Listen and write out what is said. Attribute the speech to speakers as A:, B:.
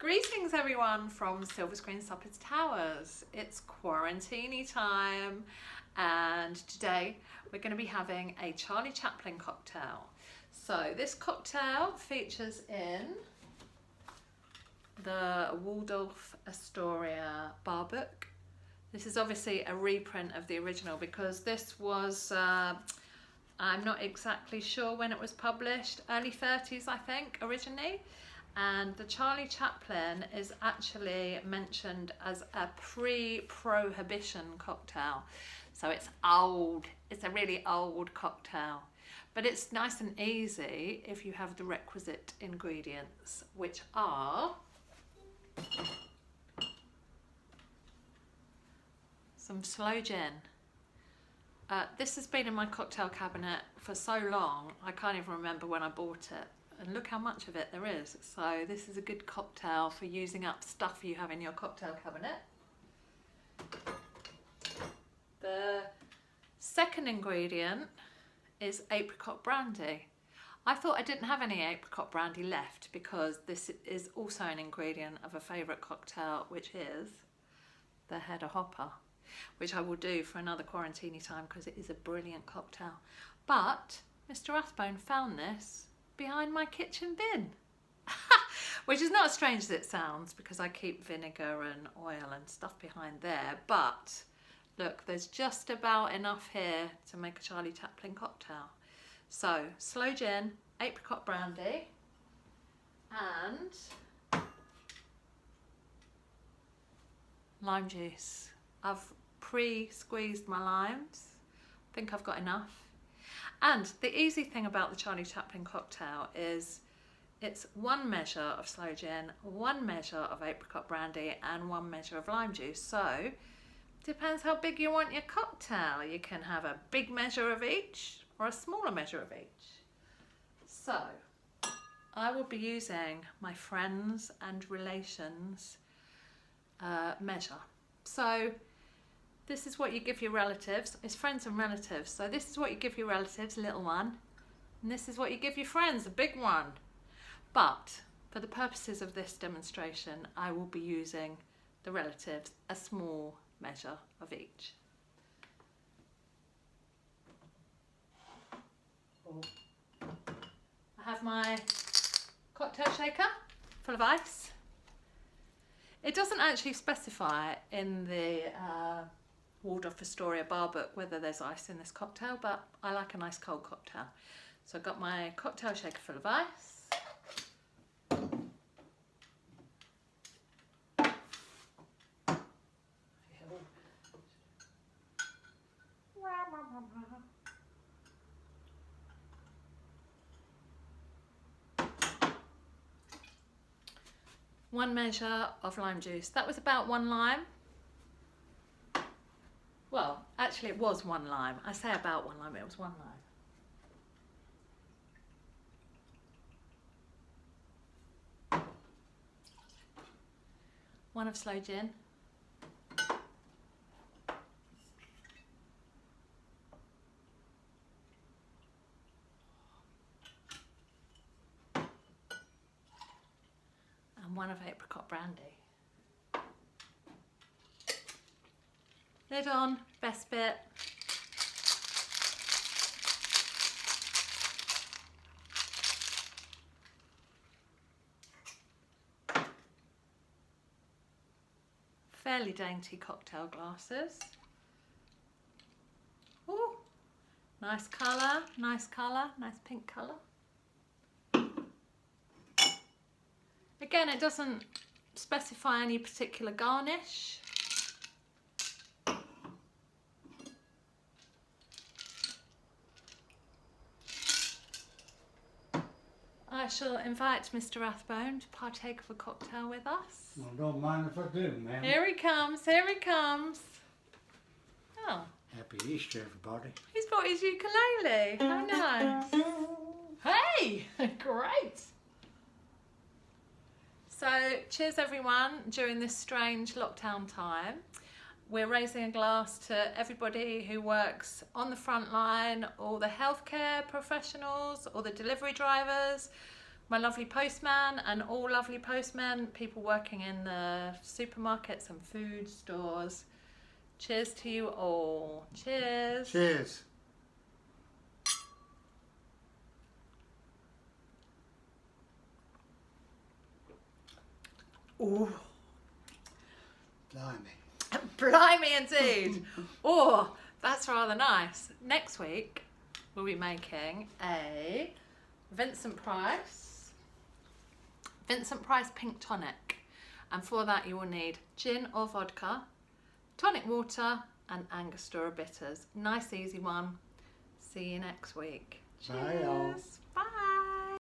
A: Greetings everyone from Silver Screen Suppers Towers. It's Quarantini time and today we're going to be having a Charlie Chaplin cocktail. So this cocktail features in the Waldorf Astoria bar book. This is obviously a reprint of the original because this was, I'm not exactly sure when it was published, early 30s I think originally. And the Charlie Chaplin is actually mentioned as a pre-prohibition cocktail. So it's old, it's a really old cocktail. But it's nice and easy if you have the requisite ingredients, which are some sloe gin. This has been in my cocktail cabinet for so long, I can't even remember when I bought it. And look how much of it there is. So this is a good cocktail for using up stuff you have in your cocktail cabinet. The second ingredient is apricot brandy. I thought I didn't have any apricot brandy left because this is also an ingredient of a favourite cocktail, which is the header hopper, which I will do for another Quarantini time because it is a brilliant cocktail. But Mr. Rathbone found this behind my kitchen bin, which is not as strange as it sounds because I keep vinegar and oil and stuff behind there, but look, there's just about enough here to make a Charlie Chaplin cocktail. So sloe gin, apricot brandy and lime juice. I've pre-squeezed my limes, I think I've got enough. And the easy thing about the Charlie Chaplin cocktail is it's 1 measure of sloe gin, 1 measure of apricot brandy and 1 measure of lime juice. So depends how big you want your cocktail. You can have a big measure of each or a smaller measure of each. So I will be using my friends and relations measure. So this is what you give your relatives. It's friends and relatives. So this is what you give your relatives, a little one. And this is what you give your friends, a big one. But for the purposes of this demonstration, I will be using the relatives, a small measure of each. I have my cocktail shaker full of ice. It doesn't actually specify in the Waldorf Astoria bar book whether there's ice in this cocktail, but I like a nice cold cocktail. So I've got my cocktail shaker full of ice. One measure of lime juice. That was about 1 lime. Well, actually it was 1 lime. I say about 1 lime, it was 1 lime. 1 of sloe gin. And 1 of apricot brandy. Lid on, best bit. Fairly dainty cocktail glasses. Ooh, nice colour, nice pink colour. Again, it doesn't specify any particular garnish. I shall invite Mr. Rathbone to partake of a cocktail with us.
B: Well, don't mind if I do, ma'am.
A: Here he comes, here he comes. Oh.
B: Happy Easter, everybody.
A: He's brought his ukulele. How nice. Hey, great. So, cheers everyone during this strange lockdown time. We're raising a glass to everybody who works on the front line, all the healthcare professionals, all the delivery drivers, my lovely postman and all lovely postmen, people working in the supermarkets and food stores. Cheers to you all. Cheers.
B: Cheers.
A: Ooh.
B: Blimey.
A: Blimey indeed. Oh, that's rather nice. Next week we'll be making a Vincent Price pink tonic, and for that you will need gin or vodka, tonic water and Angostura bitters. Nice easy one. See you next week.
B: Bye, y'all.
A: Cheers.